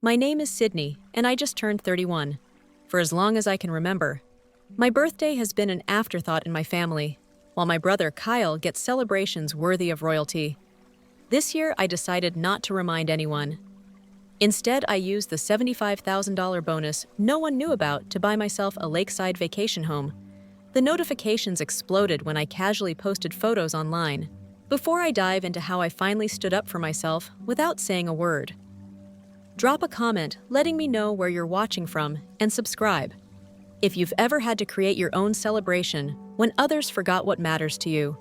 My name is Sydney, and I just turned 31. For as long as I can remember. My birthday has been an afterthought in my family, while my brother Kyle gets celebrations worthy of royalty. This year, I decided not to remind anyone. Instead, I used the $75,000 bonus no one knew about to buy myself a lakeside vacation home. The notifications exploded when I casually posted photos online. Before I dive into how I finally stood up for myself without saying a word. Drop a comment letting me know where you're watching from and subscribe. If you've ever had to create your own celebration when others forgot what matters to you.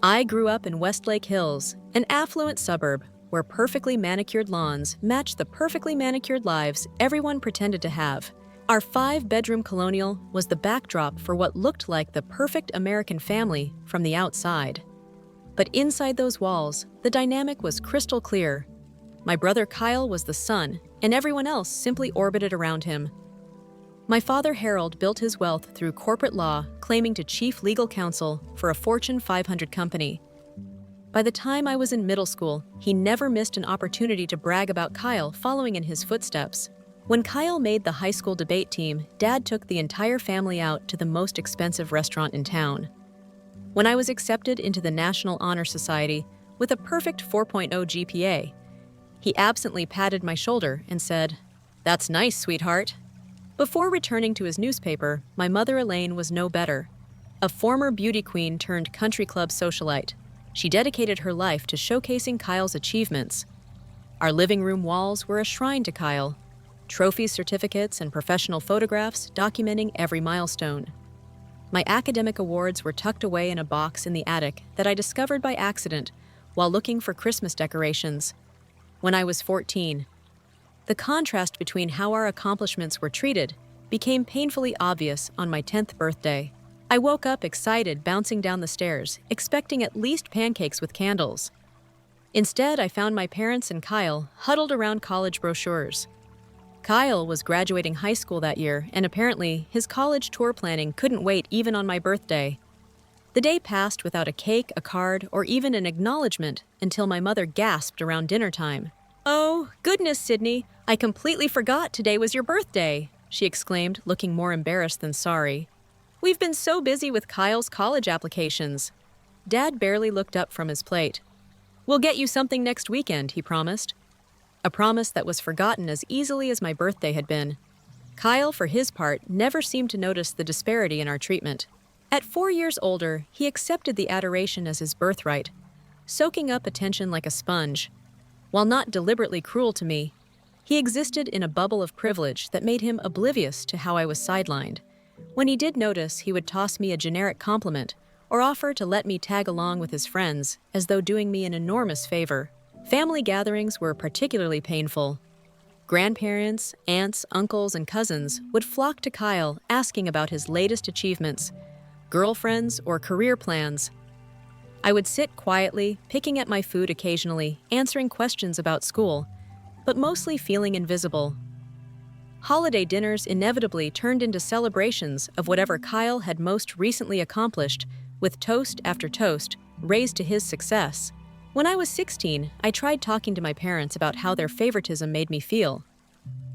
I grew up in Westlake Hills, an affluent suburb where perfectly manicured lawns matched the perfectly manicured lives everyone pretended to have. Our 5-bedroom colonial was the backdrop for what looked like the perfect American family from the outside. But inside those walls, the dynamic was crystal clear. My brother Kyle was the sun, and everyone else simply orbited around him. My father Harold built his wealth through corporate law, claiming to chief legal counsel for a Fortune 500 company. By the time I was in middle school, he never missed an opportunity to brag about Kyle following in his footsteps. When Kyle made the high school debate team, Dad took the entire family out to the most expensive restaurant in town. When I was accepted into the National Honor Society with a perfect 4.0 GPA, he absently patted my shoulder and said, "That's nice, sweetheart." Before returning to his newspaper, my mother Elaine was no better. A former beauty queen turned country club socialite, she dedicated her life to showcasing Kyle's achievements. Our living room walls were a shrine to Kyle, trophies, certificates, and professional photographs documenting every milestone. My academic awards were tucked away in a box in the attic that I discovered by accident while looking for Christmas decorations. When I was 14, the contrast between how our accomplishments were treated became painfully obvious on my 10th birthday. I woke up excited, bouncing down the stairs, expecting at least pancakes with candles. Instead, I found my parents and Kyle huddled around college brochures. Kyle was graduating high school that year, and apparently his college tour planning couldn't wait even on my birthday. The day passed without a cake, a card, or even an acknowledgement until my mother gasped around dinner time. "Oh, goodness, Sydney, I completely forgot today was your birthday," she exclaimed, looking more embarrassed than sorry. "We've been so busy with Kyle's college applications." Dad barely looked up from his plate. "We'll get you something next weekend," he promised. A promise that was forgotten as easily as my birthday had been. Kyle, for his part, never seemed to notice the disparity in our treatment. At 4 years older, he accepted the adoration as his birthright, soaking up attention like a sponge. While not deliberately cruel to me, he existed in a bubble of privilege that made him oblivious to how I was sidelined. When he did notice, he would toss me a generic compliment or offer to let me tag along with his friends, as though doing me an enormous favor. Family gatherings were particularly painful. Grandparents, aunts, uncles, and cousins would flock to Kyle asking about his latest achievements, girlfriends, or career plans. I would sit quietly, picking at my food occasionally, answering questions about school, but mostly feeling invisible. Holiday dinners inevitably turned into celebrations of whatever Kyle had most recently accomplished, with toast after toast raised to his success. When I was 16, I tried talking to my parents about how their favoritism made me feel.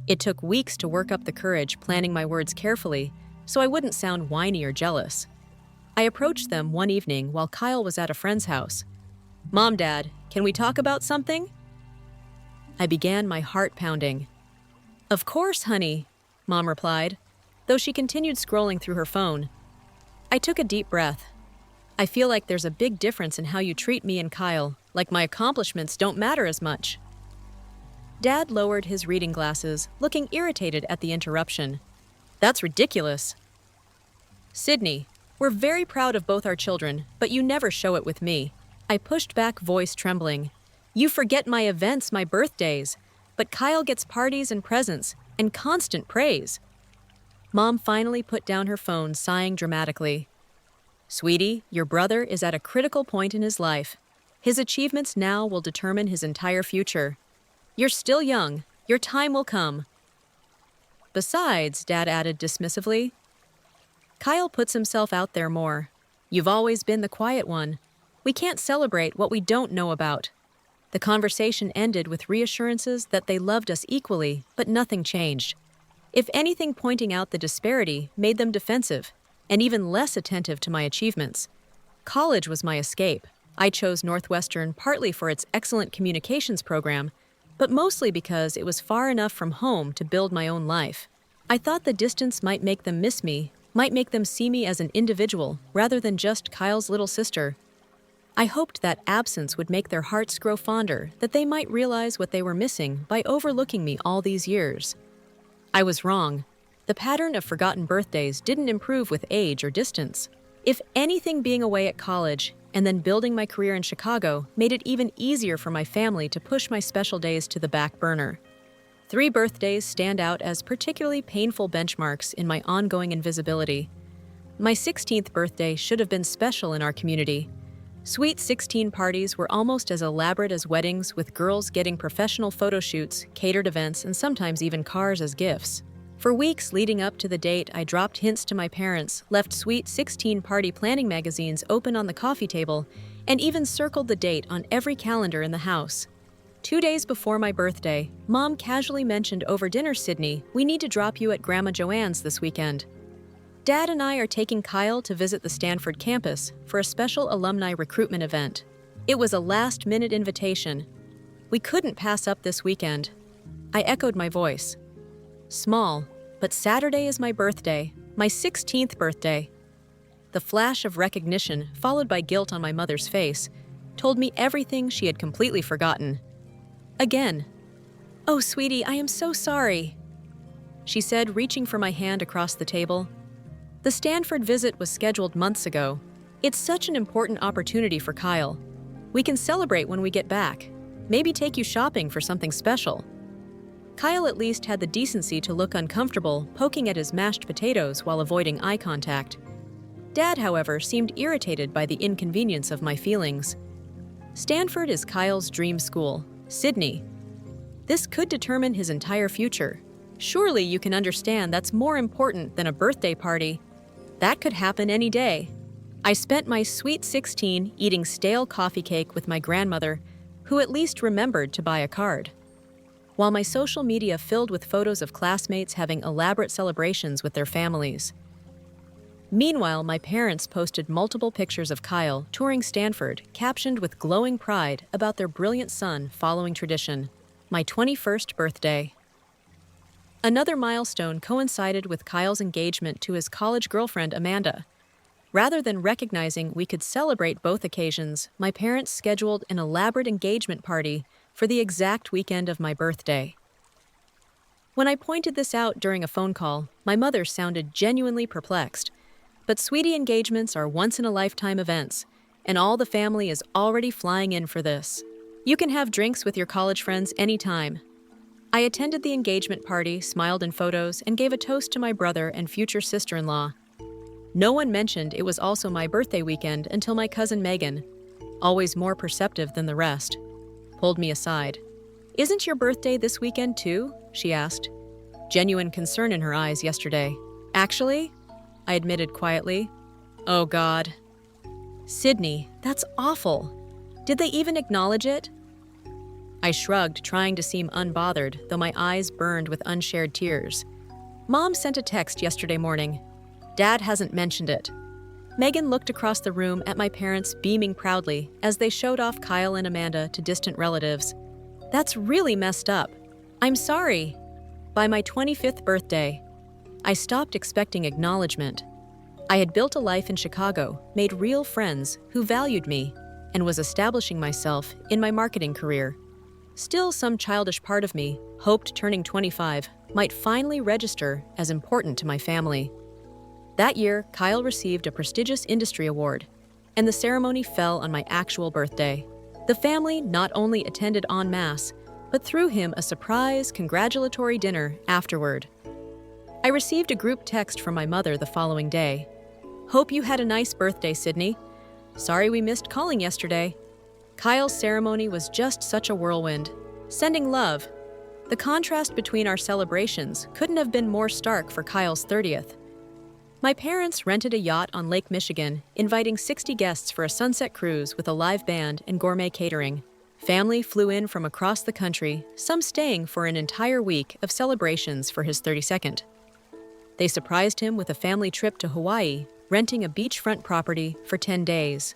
It took weeks to work up the courage, planning my words carefully, so I wouldn't sound whiny or jealous. I approached them one evening while Kyle was at a friend's house. "Mom, Dad, can we talk about something?" I began, my heart pounding. "Of course, honey," Mom replied, though she continued scrolling through her phone. I took a deep breath. "I feel like there's a big difference in how you treat me and Kyle, like my accomplishments don't matter as much." Dad lowered his reading glasses, looking irritated at the interruption. "That's ridiculous." "Sydney, we're very proud of both our children, but you never show it with me." I pushed back, voice trembling. "You forget my events, my birthdays, but Kyle gets parties and presents, and constant praise." Mom finally put down her phone, sighing dramatically. "Sweetie, your brother is at a critical point in his life. His achievements now will determine his entire future. You're still young. Your time will come." "Besides," Dad added dismissively, "Kyle puts himself out there more. You've always been the quiet one. We can't celebrate what we don't know about." The conversation ended with reassurances that they loved us equally, but nothing changed. If anything, pointing out the disparity made them defensive and even less attentive to my achievements. College was my escape. I chose Northwestern partly for its excellent communications program, but mostly because it was far enough from home to build my own life. I thought the distance might make them miss me, might make them see me as an individual rather than just Kyle's little sister. I hoped that absence would make their hearts grow fonder, that they might realize what they were missing by overlooking me all these years. I was wrong. The pattern of forgotten birthdays didn't improve with age or distance. If anything, being away at college and then building my career in Chicago made it even easier for my family to push my special days to the back burner. 3 birthdays stand out as particularly painful benchmarks in my ongoing invisibility. My 16th birthday should have been special in our community. Sweet 16 parties were almost as elaborate as weddings, with girls getting professional photo shoots, catered events, and sometimes even cars as gifts. For weeks leading up to the date, I dropped hints to my parents, left Sweet 16 party planning magazines open on the coffee table, and even circled the date on every calendar in the house. 2 days before my birthday, Mom casually mentioned over dinner, "Sydney, we need to drop you at Grandma Joanne's this weekend." Dad and I are taking Kyle to visit the Stanford campus for a special alumni recruitment event. It was a last-minute invitation. We couldn't pass up this weekend. I echoed my voice. Small, but Saturday is my birthday, my 16th birthday. The flash of recognition, followed by guilt on my mother's face, told me everything she had completely forgotten. Again. "Oh, sweetie, I am so sorry," she said, reaching for my hand across the table. The Stanford visit was scheduled months ago. It's such an important opportunity for Kyle. We can celebrate when we get back. Maybe take you shopping for something special. Kyle at least had the decency to look uncomfortable, poking at his mashed potatoes while avoiding eye contact. Dad, however, seemed irritated by the inconvenience of my feelings. Stanford is Kyle's dream school. Sydney. This could determine his entire future. Surely you can understand that's more important than a birthday party. That could happen any day. I spent my sweet 16 eating stale coffee cake with my grandmother, who at least remembered to buy a card. While my social media filled with photos of classmates having elaborate celebrations with their families. Meanwhile, my parents posted multiple pictures of Kyle touring Stanford, captioned with glowing pride about their brilliant son following tradition. My 21st birthday. Another milestone coincided with Kyle's engagement to his college girlfriend, Amanda. Rather than recognizing we could celebrate both occasions, my parents scheduled an elaborate engagement party for the exact weekend of my birthday. When I pointed this out during a phone call, my mother sounded genuinely perplexed. But sweetie, engagements are once-in-a-lifetime events, and all the family is already flying in for this. You can have drinks with your college friends anytime. I attended the engagement party, smiled in photos, and gave a toast to my brother and future sister-in-law. No one mentioned it was also my birthday weekend until my cousin Megan, always more perceptive than the rest, pulled me aside. "Isn't your birthday this weekend too?" she asked. Genuine concern in her eyes yesterday. "Actually," I admitted quietly. "Oh God." "Sydney, that's awful. Did they even acknowledge it?" I shrugged, trying to seem unbothered, though my eyes burned with unshared tears. Mom sent a text yesterday morning. Dad hasn't mentioned it. Megan looked across the room at my parents, beaming proudly as they showed off Kyle and Amanda to distant relatives. "That's really messed up. I'm sorry." By my 25th birthday, I stopped expecting acknowledgement. I had built a life in Chicago, made real friends who valued me, and was establishing myself in my marketing career. Still, some childish part of me hoped turning 25 might finally register as important to my family. That year, Kyle received a prestigious industry award, and the ceremony fell on my actual birthday. The family not only attended en masse, but threw him a surprise congratulatory dinner afterward. I received a group text from my mother the following day. "Hope you had a nice birthday, Sydney. Sorry we missed calling yesterday." Kyle's ceremony was just such a whirlwind. Sending love. The contrast between our celebrations couldn't have been more stark for Kyle's 30th. My parents rented a yacht on Lake Michigan, inviting 60 guests for a sunset cruise with a live band and gourmet catering. Family flew in from across the country, some staying for an entire week of celebrations for his 32nd. They surprised him with a family trip to Hawaii, renting a beachfront property for 10 days.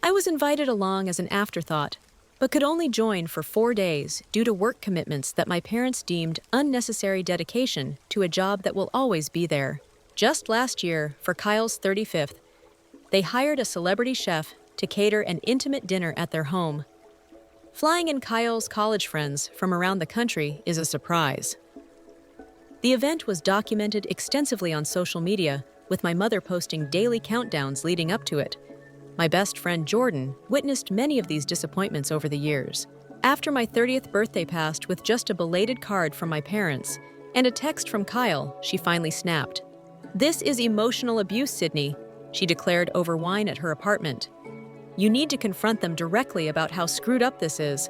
I was invited along as an afterthought, but could only join for 4 days due to work commitments that my parents deemed unnecessary dedication to a job that will always be there. Just last year, for Kyle's 35th, they hired a celebrity chef to cater an intimate dinner at their home. Flying in Kyle's college friends from around the country is a surprise. The event was documented extensively on social media, with my mother posting daily countdowns leading up to it. My best friend Jordan witnessed many of these disappointments over the years. After my 30th birthday passed with just a belated card from my parents and a text from Kyle, she finally snapped. "This is emotional abuse, Sydney," she declared over wine at her apartment. "You need to confront them directly about how screwed up this is.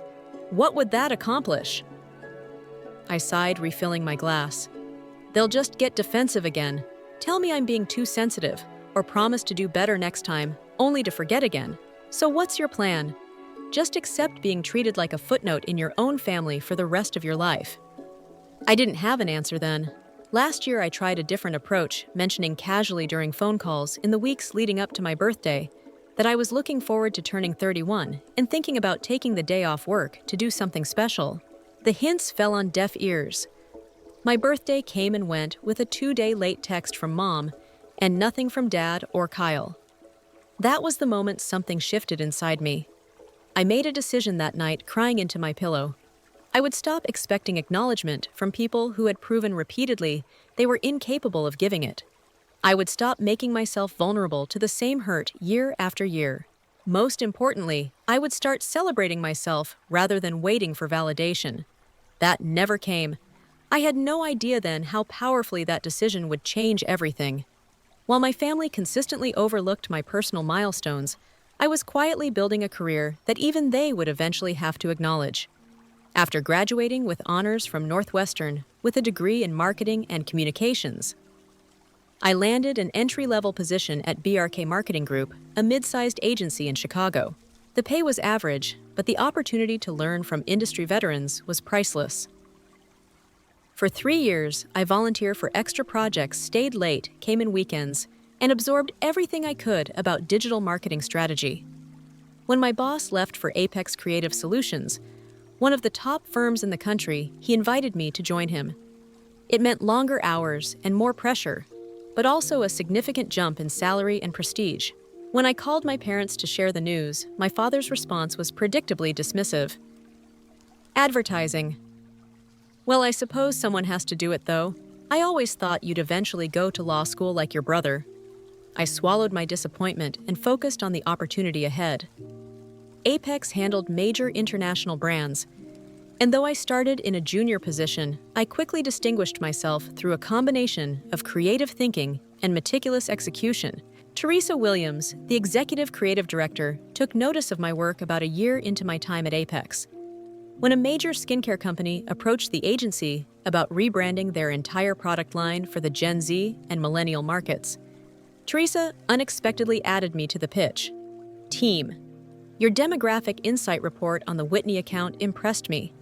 What would that accomplish?" I sighed, refilling my glass. "They'll just get defensive again, tell me I'm being too sensitive, or promise to do better next time, only to forget again. So what's your plan? Just accept being treated like a footnote in your own family for the rest of your life." I didn't have an answer then. Last year I tried a different approach, mentioning casually during phone calls in the weeks leading up to my birthday that I was looking forward to turning 31 and thinking about taking the day off work to do something special. The hints fell on deaf ears. My birthday came and went with a 2-day late text from Mom and nothing from Dad or Kyle. That was the moment something shifted inside me. I made a decision that night, crying into my pillow. I would stop expecting acknowledgement from people who had proven repeatedly they were incapable of giving it. I would stop making myself vulnerable to the same hurt year after year. Most importantly, I would start celebrating myself rather than waiting for validation. That never came. I had no idea then how powerfully that decision would change everything. While my family consistently overlooked my personal milestones, I was quietly building a career that even they would eventually have to acknowledge. After graduating with honors from Northwestern with a degree in marketing and communications, I landed an entry-level position at BRK Marketing Group, a mid-sized agency in Chicago. The pay was average, but the opportunity to learn from industry veterans was priceless. For 3 years, I volunteered for extra projects, stayed late, came in weekends, and absorbed everything I could about digital marketing strategy. When my boss left for Apex Creative Solutions, one of the top firms in the country, he invited me to join him. It meant longer hours and more pressure, but also a significant jump in salary and prestige. When I called my parents to share the news, my father's response was predictably dismissive. "Advertising. Well, I suppose someone has to do it, though. I always thought you'd eventually go to law school like your brother." I swallowed my disappointment and focused on the opportunity ahead. Apex handled major international brands, and though I started in a junior position, I quickly distinguished myself through a combination of creative thinking and meticulous execution. Teresa Williams, the executive creative director, took notice of my work about a year into my time at Apex. When a major skincare company approached the agency about rebranding their entire product line for the Gen Z and millennial markets, Teresa unexpectedly added me to the pitch. "Team, your demographic insight report on the Whitney account impressed me."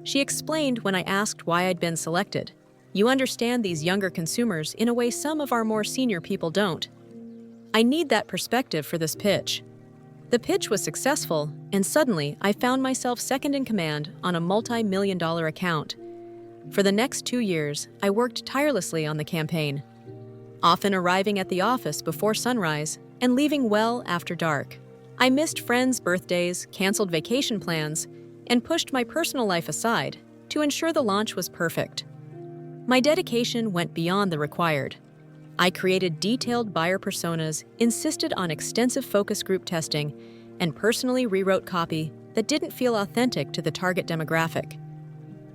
She explained when I asked why I'd been selected. "You understand these younger consumers in a way some of our more senior people don't. I need that perspective for this pitch." The pitch was successful, and suddenly I found myself second in command on a multi-million-dollar account. For the next 2 years, I worked tirelessly on the campaign, often arriving at the office before sunrise and leaving well after dark. I missed friends' birthdays, canceled vacation plans, and pushed my personal life aside to ensure the launch was perfect. My dedication went beyond the required. I created detailed buyer personas, insisted on extensive focus group testing, and personally rewrote copy that didn't feel authentic to the target demographic.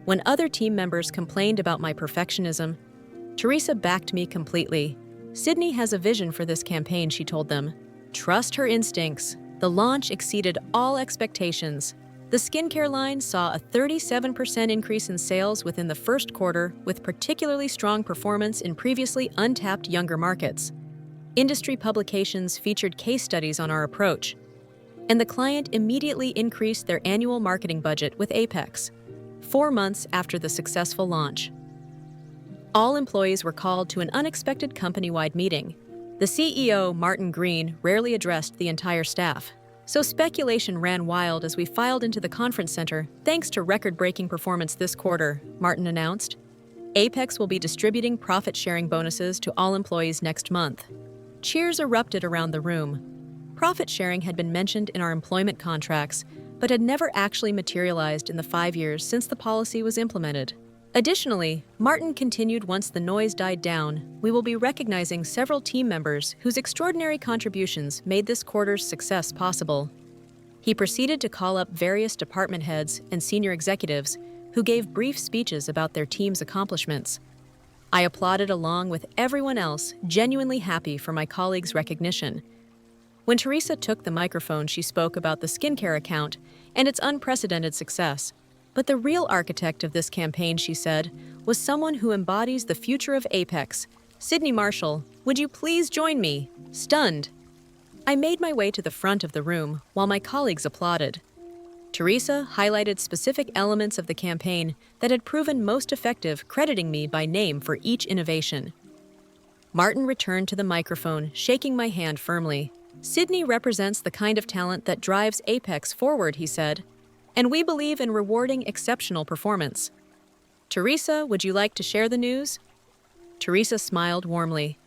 When other team members complained about my perfectionism, Teresa backed me completely. "Sydney has a vision for this campaign," she told them. "Trust her instincts." The launch exceeded all expectations. The skincare line saw a 37% increase in sales within the first quarter, with particularly strong performance in previously untapped younger markets. Industry publications featured case studies on our approach. and the client immediately increased their annual marketing budget with Apex, 4 months after the successful launch. All employees were called to an unexpected company-wide meeting. The CEO, Martin Green, rarely addressed the entire staff, so speculation ran wild as we filed into the conference center thanks to record-breaking performance this quarter, Martin announced. Apex will be distributing profit-sharing bonuses to all employees next month. Cheers erupted around the room. Profit sharing had been mentioned in our employment contracts, but had never actually materialized in the 5 years since the policy was implemented. Additionally, Martin continued once the noise died down, we will be recognizing several team members whose extraordinary contributions made this quarter's success possible. He proceeded to call up various department heads and senior executives who gave brief speeches about their team's accomplishments. I applauded along with everyone else, genuinely happy for my colleagues' recognition. When Teresa took the microphone, she spoke about the skincare account and its unprecedented success. But the real architect of this campaign, she said, was someone who embodies the future of Apex. Sydney Marshall, would you please join me? Stunned. I made my way to the front of the room while my colleagues applauded. Teresa highlighted specific elements of the campaign that had proven most effective, crediting me by name for each innovation. Martin returned to the microphone, shaking my hand firmly. Sydney represents the kind of talent that drives Apex forward, he said, and we believe in rewarding exceptional performance. Teresa, would you like to share the news? Teresa smiled warmly.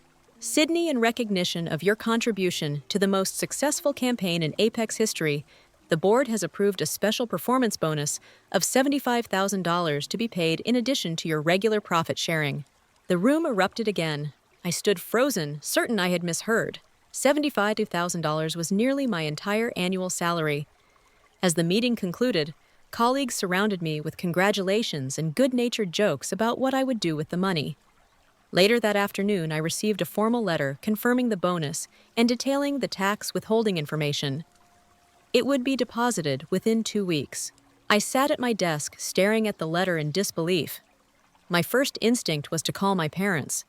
Sydney, in recognition of your contribution to the most successful campaign in Apex history, the board has approved a special performance bonus of $75,000 to be paid in addition to your regular profit sharing. The room erupted again. I stood frozen, certain I had misheard. $75,000 was nearly my entire annual salary. As the meeting concluded, colleagues surrounded me with congratulations and good-natured jokes about what I would do with the money. Later that afternoon, I received a formal letter confirming the bonus and detailing the tax withholding information. It would be deposited within 2 weeks. I sat at my desk, staring at the letter in disbelief. My first instinct was to call my parents.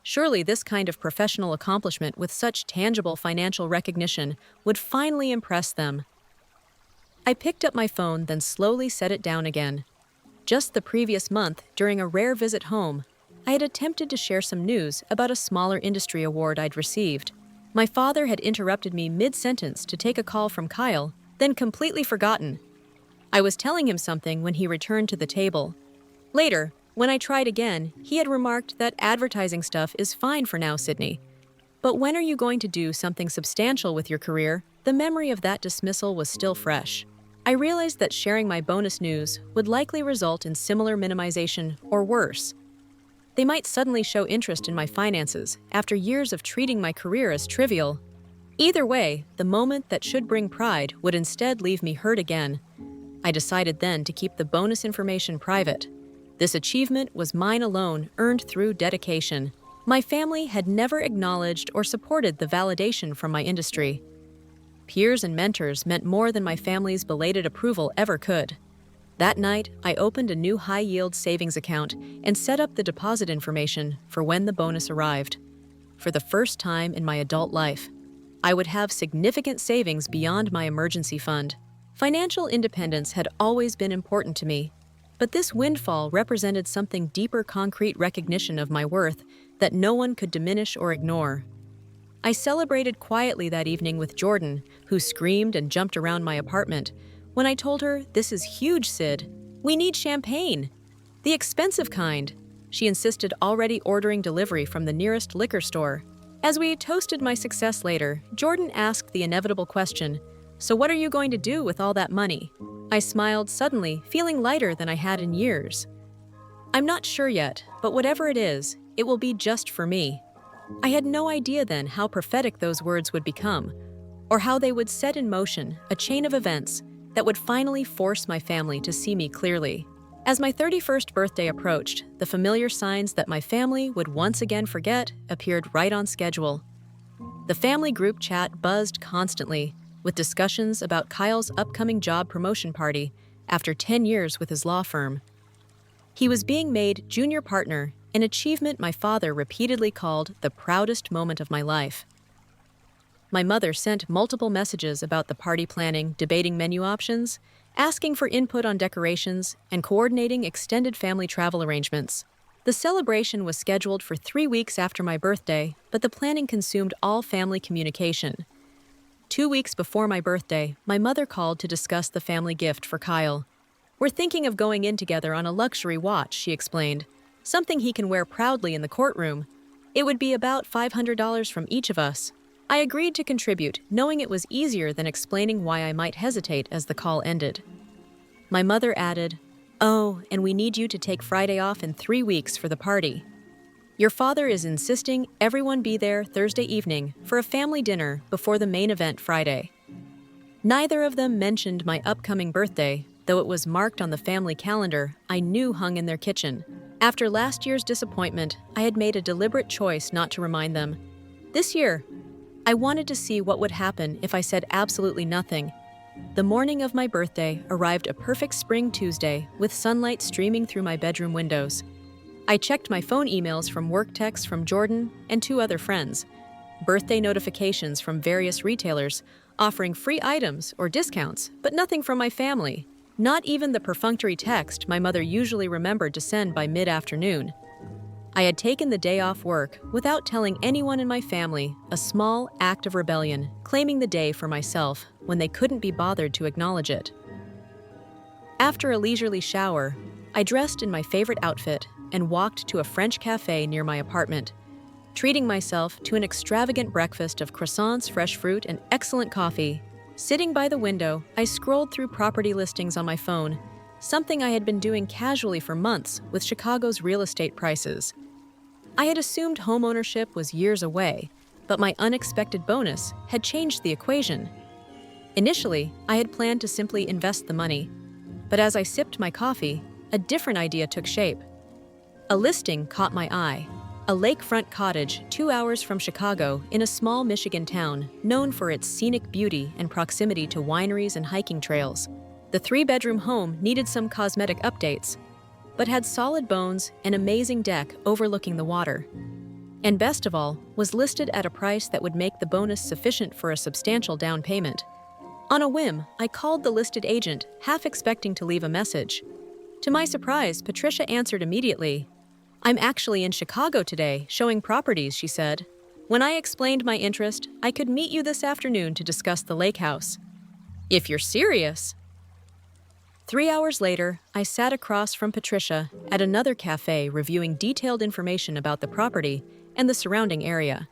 Surely this kind of professional accomplishment with such tangible financial recognition would finally impress them. I picked up my phone, then slowly set it down again. Just the previous month, during a rare visit home, I had attempted to share some news about a smaller industry award I'd received. My father had interrupted me mid-sentence to take a call from Kyle, then completely forgotten. I was telling him something when he returned to the table. Later, when I tried again, he had remarked that advertising stuff is fine for now, Sydney. But when are you going to do something substantial with your career? The memory of that dismissal was still fresh. I realized that sharing my bonus news would likely result in similar minimization or worse. They might suddenly show interest in my finances after years of treating my career as trivial. Either way, the moment that should bring pride would instead leave me hurt again. I decided then to keep the bonus information private. This achievement was mine alone, earned through dedication. My family had never acknowledged or supported the validation from my industry. Peers and mentors meant more than my family's belated approval ever could. That night, I opened a new high-yield savings account and set up the deposit information for when the bonus arrived. For the first time in my adult life, I would have significant savings beyond my emergency fund. Financial independence had always been important to me, but this windfall represented something deeper, concrete recognition of my worth that no one could diminish or ignore. I celebrated quietly that evening with Jordan, who screamed and jumped around my apartment. When I told her, "This is huge, Sid. We need champagne. The expensive kind." She insisted, already ordering delivery from the nearest liquor store. As we toasted my success later, Jordan asked the inevitable question, "So what are you going to do with all that money?" I smiled suddenly, feeling lighter than I had in years. "I'm not sure yet, but whatever it is, it will be just for me." I had no idea then how prophetic those words would become, or how they would set in motion a chain of events that would finally force my family to see me clearly. As my 31st birthday approached, the familiar signs that my family would once again forget appeared right on schedule. The family group chat buzzed constantly, with discussions about Kyle's upcoming job promotion party after 10 years with his law firm. He was being made junior partner, an achievement my father repeatedly called the proudest moment of my life. My mother sent multiple messages about the party planning, debating menu options, asking for input on decorations, and coordinating extended family travel arrangements. The celebration was scheduled for 3 weeks after my birthday, but the planning consumed all family communication. 2 weeks before my birthday, my mother called to discuss the family gift for Kyle. "We're thinking of going in together on a luxury watch," she explained. "Something he can wear proudly in the courtroom. It would be about $500 from each of us." I agreed to contribute, knowing it was easier than explaining why I might hesitate as the call ended. My mother added, "Oh, and we need you to take Friday off in 3 weeks for the party. Your father is insisting everyone be there Thursday evening for a family dinner before the main event Friday." Neither of them mentioned my upcoming birthday, though it was marked on the family calendar I knew hung in their kitchen. After last year's disappointment, I had made a deliberate choice not to remind them. This year, I wanted to see what would happen if I said absolutely nothing. The morning of my birthday arrived a perfect spring Tuesday with sunlight streaming through my bedroom windows. I checked my phone emails from work texts from Jordan and 2 other friends, birthday notifications from various retailers offering free items or discounts, but nothing from my family. Not even the perfunctory text my mother usually remembered to send by mid-afternoon. I had taken the day off work without telling anyone in my family, a small act of rebellion, claiming the day for myself when they couldn't be bothered to acknowledge it. After a leisurely shower, I dressed in my favorite outfit and walked to a French cafe near my apartment, treating myself to an extravagant breakfast of croissants, fresh fruit, and excellent coffee. Sitting by the window, I scrolled through property listings on my phone, something I had been doing casually for months with Chicago's real estate prices. I had assumed homeownership was years away, but my unexpected bonus had changed the equation. Initially, I had planned to simply invest the money, but as I sipped my coffee, a different idea took shape. A listing caught my eye. A lakefront cottage 2 hours from Chicago in a small Michigan town known for its scenic beauty and proximity to wineries and hiking trails. The 3-bedroom home needed some cosmetic updates, but had solid bones and amazing deck overlooking the water. And best of all, was listed at a price that would make the bonus sufficient for a substantial down payment. On a whim, I called the listed agent, half expecting to leave a message. To my surprise, Patricia answered immediately. "I'm actually in Chicago today, showing properties," she said. "When I explained my interest, I could meet you this afternoon to discuss the lake house." "If you're serious." 3 hours later, I sat across from Patricia at another cafe reviewing detailed information about the property and the surrounding area.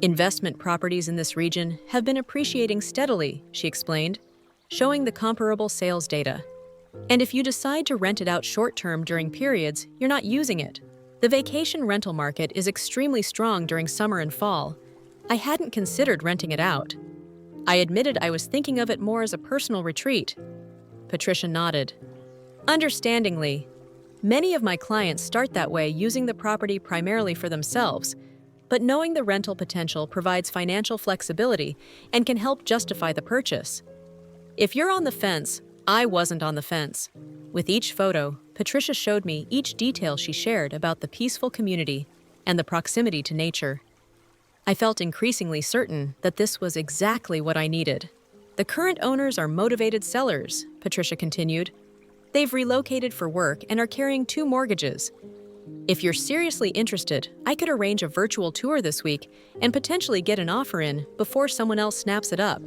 "Investment properties in this region have been appreciating steadily," she explained, showing the comparable sales data. "And if you decide to rent it out short-term during periods, you're not using it. The vacation rental market is extremely strong during summer and fall. I hadn't considered renting it out." I admitted I was thinking of it more as a personal retreat. Patricia nodded. "Understandingly, many of my clients start that way, using the property primarily for themselves, but knowing the rental potential provides financial flexibility and can help justify the purchase. If you're on the fence, I wasn't on the fence." With each photo, Patricia showed me each detail she shared about the peaceful community and the proximity to nature. I felt increasingly certain that this was exactly what I needed. "The current owners are motivated sellers," Patricia continued. "They've relocated for work and are carrying 2 mortgages. If you're seriously interested, I could arrange a virtual tour this week and potentially get an offer in before someone else snaps it up."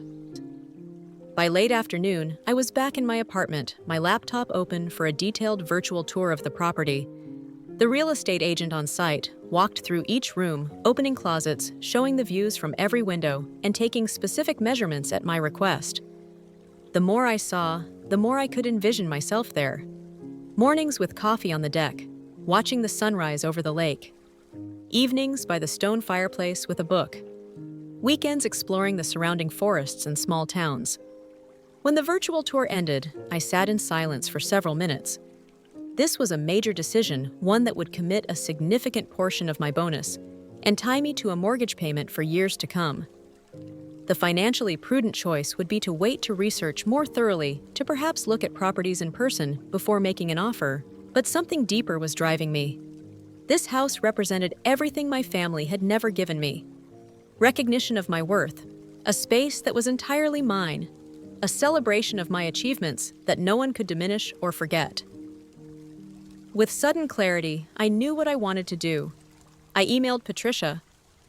By late afternoon, I was back in my apartment, my laptop open for a detailed virtual tour of the property. The real estate agent on site walked through each room, opening closets, showing the views from every window, and taking specific measurements at my request. The more I saw, the more I could envision myself there. Mornings with coffee on the deck, watching the sunrise over the lake. Evenings by the stone fireplace with a book. Weekends exploring the surrounding forests and small towns. When the virtual tour ended, I sat in silence for several minutes. This was a major decision, one that would commit a significant portion of my bonus and tie me to a mortgage payment for years to come. The financially prudent choice would be to wait to research more thoroughly, to perhaps look at properties in person before making an offer, but something deeper was driving me. This house represented everything my family had never given me. Recognition of my worth, a space that was entirely mine, a celebration of my achievements that no one could diminish or forget. With sudden clarity, I knew what I wanted to do. I emailed Patricia.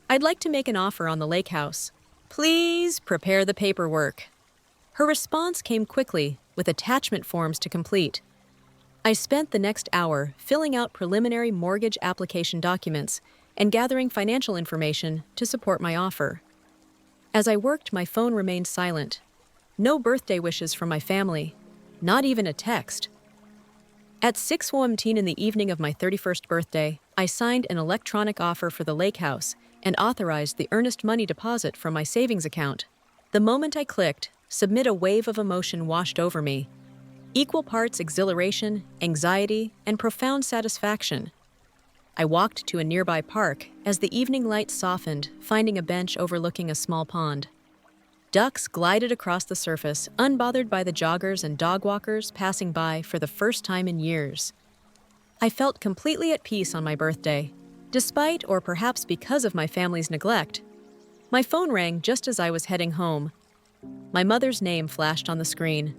I'd like to make an offer on the lake house. Please prepare the paperwork. Her response came quickly, with attachment forms to complete. I spent the next hour filling out preliminary mortgage application documents and gathering financial information to support my offer. As I worked, my phone remained silent. No birthday wishes from my family, not even a text. At 6:17 in the evening of my 31st birthday, I signed an electronic offer for the lake house and authorized the earnest money deposit from my savings account. The moment I clicked, submit, a wave of emotion washed over me. Equal parts exhilaration, anxiety, and profound satisfaction. I walked to a nearby park as the evening light softened, finding a bench overlooking a small pond. Ducks glided across the surface, unbothered by the joggers and dog walkers passing by for the first time in years. I felt completely at peace on my birthday, despite or perhaps because of my family's neglect. My phone rang just as I was heading home. My mother's name flashed on the screen.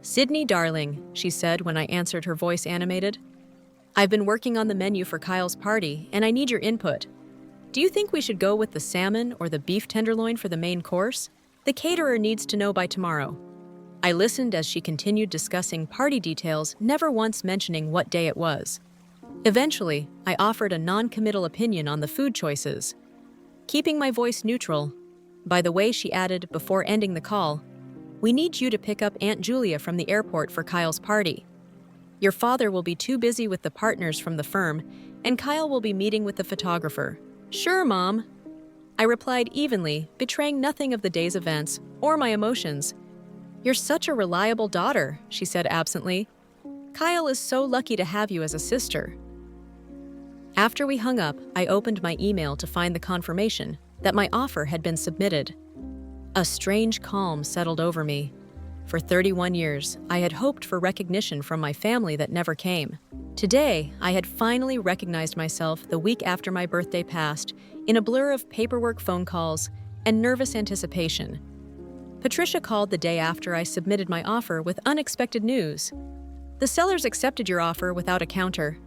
"Sydney, darling," she said when I answered, her voice animated. "I've been working on the menu for Kyle's party, and I need your input. Do you think we should go with the salmon or the beef tenderloin for the main course? The caterer needs to know by tomorrow." I listened as she continued discussing party details, never once mentioning what day it was. Eventually, I offered a non-committal opinion on the food choices. Keeping my voice neutral, by the way, she added before ending the call, "We need you to pick up Aunt Julia from the airport for Kyle's party. Your father will be too busy with the partners from the firm, and Kyle will be meeting with the photographer." "Sure, Mom," I replied evenly, betraying nothing of the day's events or my emotions. "You're such a reliable daughter," she said absently. "Kyle is so lucky to have you as a sister." After we hung up, I opened my email to find the confirmation that my offer had been submitted. A strange calm settled over me. For 31 years, I had hoped for recognition from my family that never came. Today, I had finally recognized myself the week after my birthday passed in a blur of paperwork, phone calls, and nervous anticipation. Patricia called the day after I submitted my offer with unexpected news. "The sellers accepted your offer without a counter."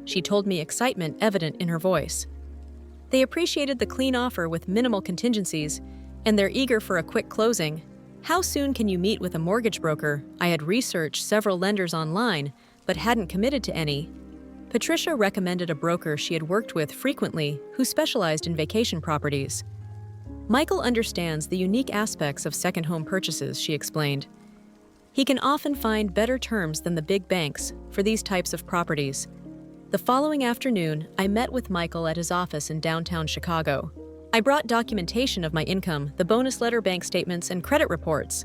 She told me, excitement evident in her voice. "They appreciated the clean offer with minimal contingencies, and they're eager for a quick closing. How soon can you meet with a mortgage broker?" I had researched several lenders online, but hadn't committed to any. Patricia recommended a broker she had worked with frequently who specialized in vacation properties. "Michael understands the unique aspects of second home purchases," she explained. "He can often find better terms than the big banks for these types of properties." The following afternoon, I met with Michael at his office in downtown Chicago. I brought documentation of my income, the bonus letter, bank statements, and credit reports.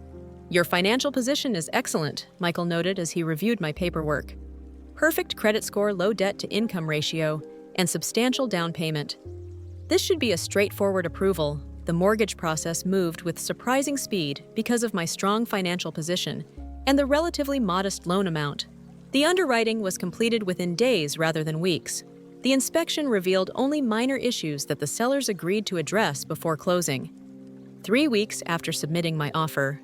"Your financial position is excellent," Michael noted as he reviewed my paperwork. "Perfect credit score, low debt-to-income ratio, and substantial down payment. This should be a straightforward approval." The mortgage process moved with surprising speed because of my strong financial position and the relatively modest loan amount. The underwriting was completed within days rather than weeks. The inspection revealed only minor issues that the sellers agreed to address before closing. 3 weeks after submitting my offer,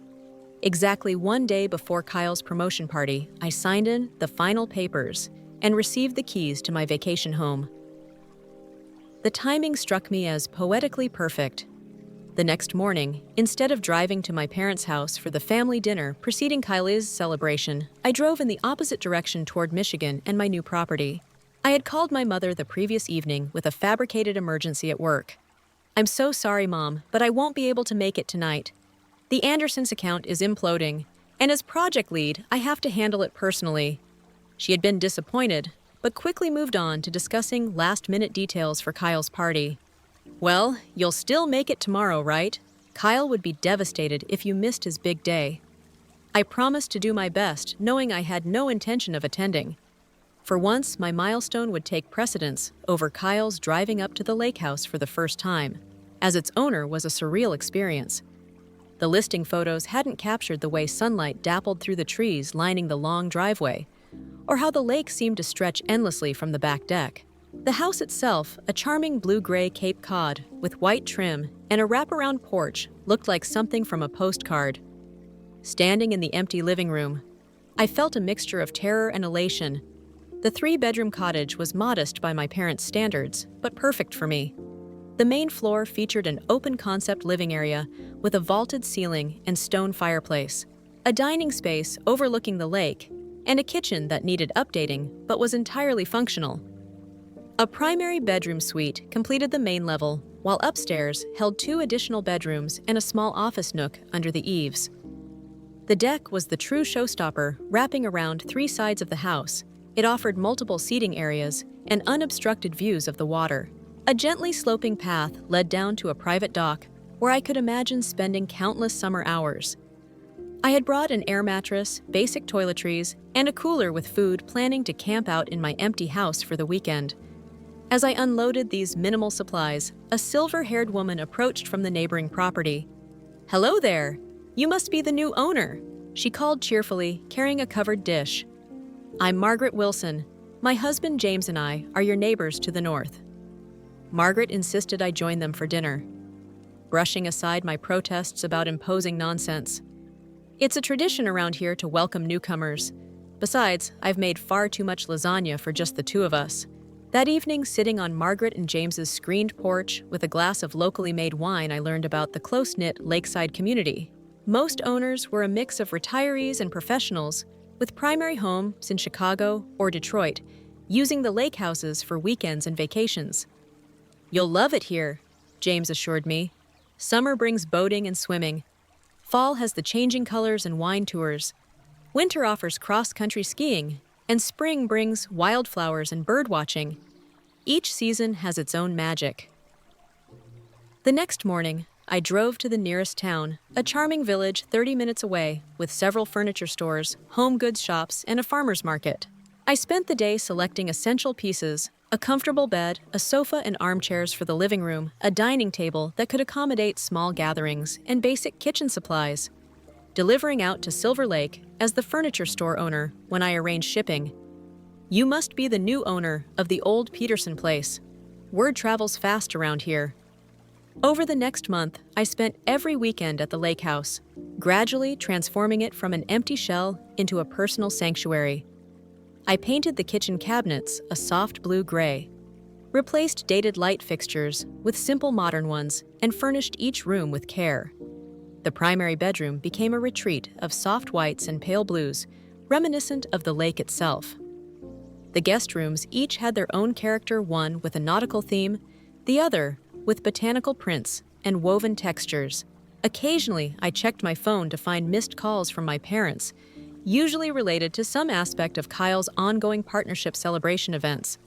exactly 1 day before Kyle's promotion party, I signed in the final papers and received the keys to my vacation home. The timing struck me as poetically perfect. The next morning, instead of driving to my parents' house for the family dinner preceding Kyle's celebration, I drove in the opposite direction toward Michigan and my new property. I had called my mother the previous evening with a fabricated emergency at work. "I'm so sorry, Mom, but I won't be able to make it tonight. The Andersons' account is imploding, and as project lead, I have to handle it personally." She had been disappointed, but quickly moved on to discussing last-minute details for Kyle's party. "Well, you'll still make it tomorrow, right? Kyle would be devastated if you missed his big day." I promised to do my best, knowing I had no intention of attending. For once, my milestone would take precedence over Kyle's driving up to the lake house for the first time, as its owner was a surreal experience. The listing photos hadn't captured the way sunlight dappled through the trees lining the long driveway, or how the lake seemed to stretch endlessly from the back deck. The house itself, a charming blue-gray Cape Cod with white trim and a wraparound porch, looked like something from a postcard. Standing in the empty living room, I felt a mixture of terror and elation. The three-bedroom cottage was modest by my parents' standards, but perfect for me. The main floor featured an open-concept living area with a vaulted ceiling and stone fireplace, a dining space overlooking the lake, and a kitchen that needed updating but was entirely functional. A primary bedroom suite completed the main level, while upstairs held 2 additional bedrooms and a small office nook under the eaves. The deck was the true showstopper, wrapping around 3 sides of the house. It offered multiple seating areas and unobstructed views of the water. A gently sloping path led down to a private dock where I could imagine spending countless summer hours. I had brought an air mattress, basic toiletries, and a cooler with food, planning to camp out in my empty house for the weekend. As I unloaded these minimal supplies, a silver-haired woman approached from the neighboring property. "Hello there! You must be the new owner," she called cheerfully, carrying a covered dish. "I'm Margaret Wilson. My husband James and I are your neighbors to the north." Margaret insisted I join them for dinner, brushing aside my protests about imposing nonsense. "It's a tradition around here to welcome newcomers. Besides, I've made far too much lasagna for just the 2 of us." That evening, sitting on Margaret and James's screened porch with a glass of locally made wine, I learned about the close-knit lakeside community. Most owners were a mix of retirees and professionals, with primary homes in Chicago or Detroit, using the lake houses for weekends and vacations. "You'll love it here," James assured me. "Summer brings boating and swimming. Fall has the changing colors and wine tours. Winter offers cross-country skiing, and spring brings wildflowers and bird-watching. Each season has its own magic." The next morning, I drove to the nearest town, a charming village 30 minutes away, with several furniture stores, home goods shops, and a farmer's market. I spent the day selecting essential pieces: a comfortable bed, a sofa and armchairs for the living room, a dining table that could accommodate small gatherings, and basic kitchen supplies. Delivering out to Silver Lake as the furniture store owner when I arranged shipping. "You must be the new owner of the old Peterson place. Word travels fast around here." Over the next month, I spent every weekend at the lake house, gradually transforming it from an empty shell into a personal sanctuary. I painted the kitchen cabinets a soft blue-gray, replaced dated light fixtures with simple modern ones, and furnished each room with care. The primary bedroom became a retreat of soft whites and pale blues, reminiscent of the lake itself. The guest rooms each had their own character, one with a nautical theme, the other with botanical prints and woven textures. Occasionally, I checked my phone to find missed calls from my parents, usually related to some aspect of Kyle's ongoing partnership celebration events.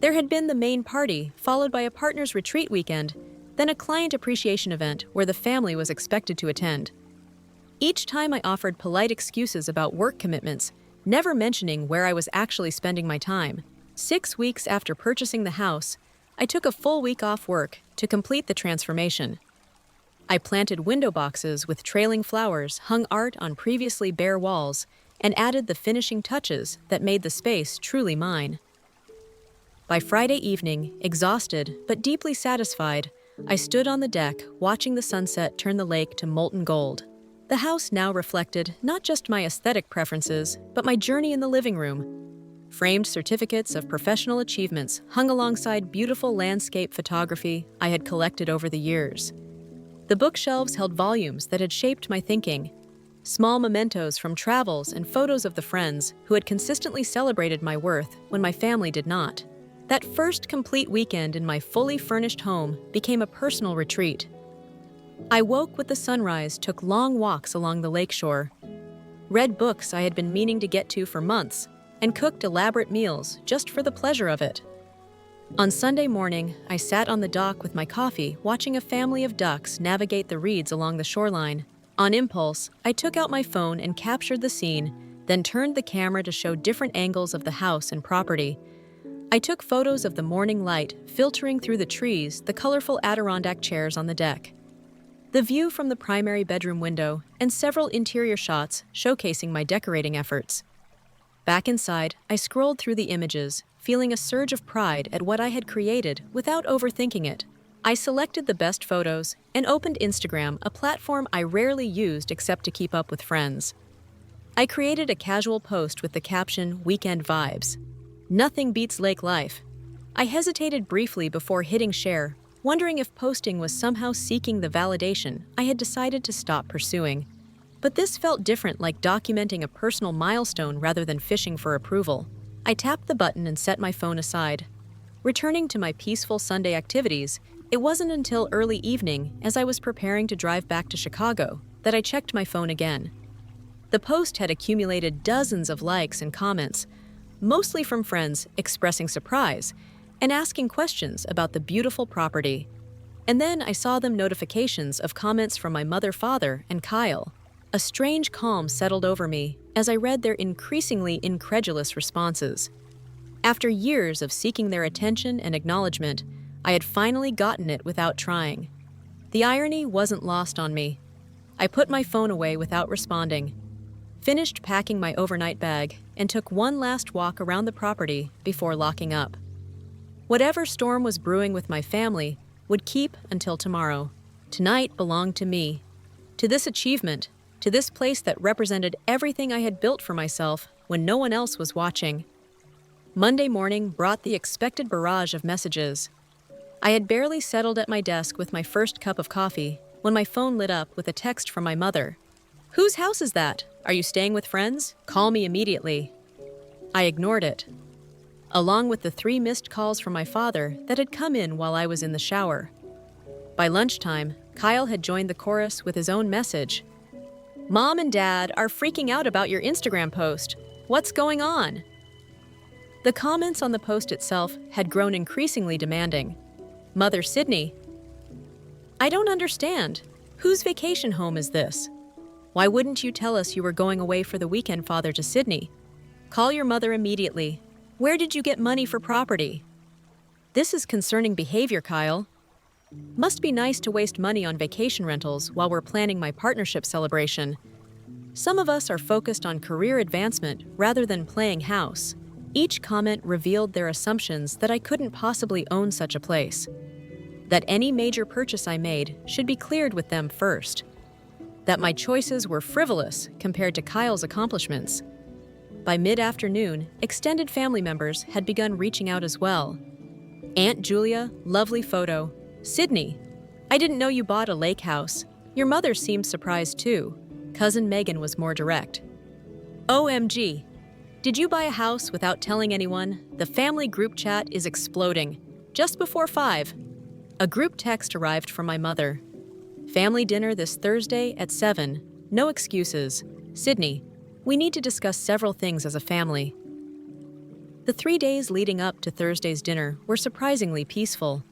There had been the main party, followed by a partner's retreat weekend, then a client appreciation event where the family was expected to attend. Each time I offered polite excuses about work commitments, never mentioning where I was actually spending my time. 6 weeks after purchasing the house, I took a full week off work to complete the transformation. I planted window boxes with trailing flowers, hung art on previously bare walls, and added the finishing touches that made the space truly mine. By Friday evening, exhausted but deeply satisfied, I stood on the deck watching the sunset turn the lake to molten gold. The house now reflected not just my aesthetic preferences, but my journey in the living room. Framed certificates of professional achievements hung alongside beautiful landscape photography I had collected over the years. The bookshelves held volumes that had shaped my thinking, small mementos from travels and photos of the friends who had consistently celebrated my worth when my family did not. That first complete weekend in my fully furnished home became a personal retreat. I woke with the sunrise, took long walks along the lakeshore, read books I had been meaning to get to for months, and cooked elaborate meals just for the pleasure of it. On Sunday morning, I sat on the dock with my coffee, watching a family of ducks navigate the reeds along the shoreline. On impulse, I took out my phone and captured the scene, then turned the camera to show different angles of the house and property. I took photos of the morning light filtering through the trees, the colorful Adirondack chairs on the deck, the view from the primary bedroom window, and several interior shots showcasing my decorating efforts. Back inside, I scrolled through the images, feeling a surge of pride at what I had created without overthinking it. I selected the best photos and opened Instagram, a platform I rarely used except to keep up with friends. I created a casual post with the caption, "Weekend Vibes." Nothing beats lake life. I hesitated briefly before hitting share, wondering if posting was somehow seeking the validation I had decided to stop pursuing. But this felt different, like documenting a personal milestone rather than fishing for approval. I tapped the button and set my phone aside. Returning to my peaceful Sunday activities, it wasn't until early evening, as I was preparing to drive back to Chicago, that I checked my phone again. The post had accumulated dozens of likes and comments, mostly from friends expressing surprise and asking questions about the beautiful property. And then I saw them notifications of comments from my mother, father, and Kyle. A strange calm settled over me as I read their increasingly incredulous responses. After years of seeking their attention and acknowledgement, I had finally gotten it without trying. The irony wasn't lost on me. I put my phone away without responding, finished packing my overnight bag, and took one last walk around the property before locking up. Whatever storm was brewing with my family would keep until tomorrow. Tonight belonged to me, to this achievement, to this place that represented everything I had built for myself when no one else was watching. Monday morning brought the expected barrage of messages. I had barely settled at my desk with my first cup of coffee when my phone lit up with a text from my mother. "Whose house is that? Are you staying with friends? Call me immediately." I ignored it, along with the 3 missed calls from my father that had come in while I was in the shower. By lunchtime, Kyle had joined the chorus with his own message. "Mom and Dad are freaking out about your Instagram post. What's going on?" The comments on the post itself had grown increasingly demanding. "Mother Sydney, I don't understand. Whose vacation home is this? Why wouldn't you tell us you were going away for the weekend, Father, to Sydney? Call your mother immediately. Where did you get money for property? This is concerning behavior, Kyle. Must be nice to waste money on vacation rentals while we're planning my partnership celebration. Some of us are focused on career advancement rather than playing house." Each comment revealed their assumptions that I couldn't possibly own such a place, that any major purchase I made should be cleared with them first, that my choices were frivolous compared to Kyle's accomplishments. By mid-afternoon, extended family members had begun reaching out as well. "Aunt Julia, lovely photo. Sydney, I didn't know you bought a lake house. Your mother seemed surprised too." Cousin Megan was more direct. "OMG. Did you buy a house without telling anyone? The family group chat is exploding. Just before 5. A group text arrived from my mother. "Family dinner this Thursday at 7. No excuses. Sydney, we need to discuss several things as a family." The 3 days leading up to Thursday's dinner were surprisingly peaceful.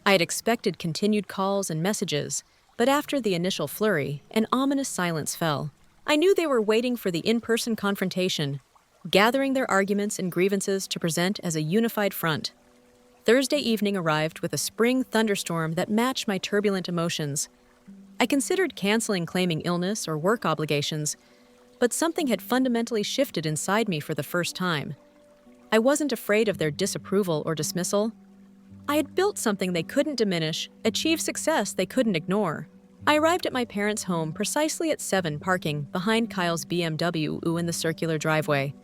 I had expected continued calls and messages, but after the initial flurry, an ominous silence fell. I knew they were waiting for the in-person confrontation, gathering their arguments and grievances to present as a unified front. Thursday evening arrived with a spring thunderstorm that matched my turbulent emotions. I considered canceling, claiming illness or work obligations, but something had fundamentally shifted inside me for the first time. I wasn't afraid of their disapproval or dismissal. I had built something they couldn't diminish, achieved success they couldn't ignore. I arrived at my parents' home precisely at 7, parking behind Kyle's BMW in the circular driveway.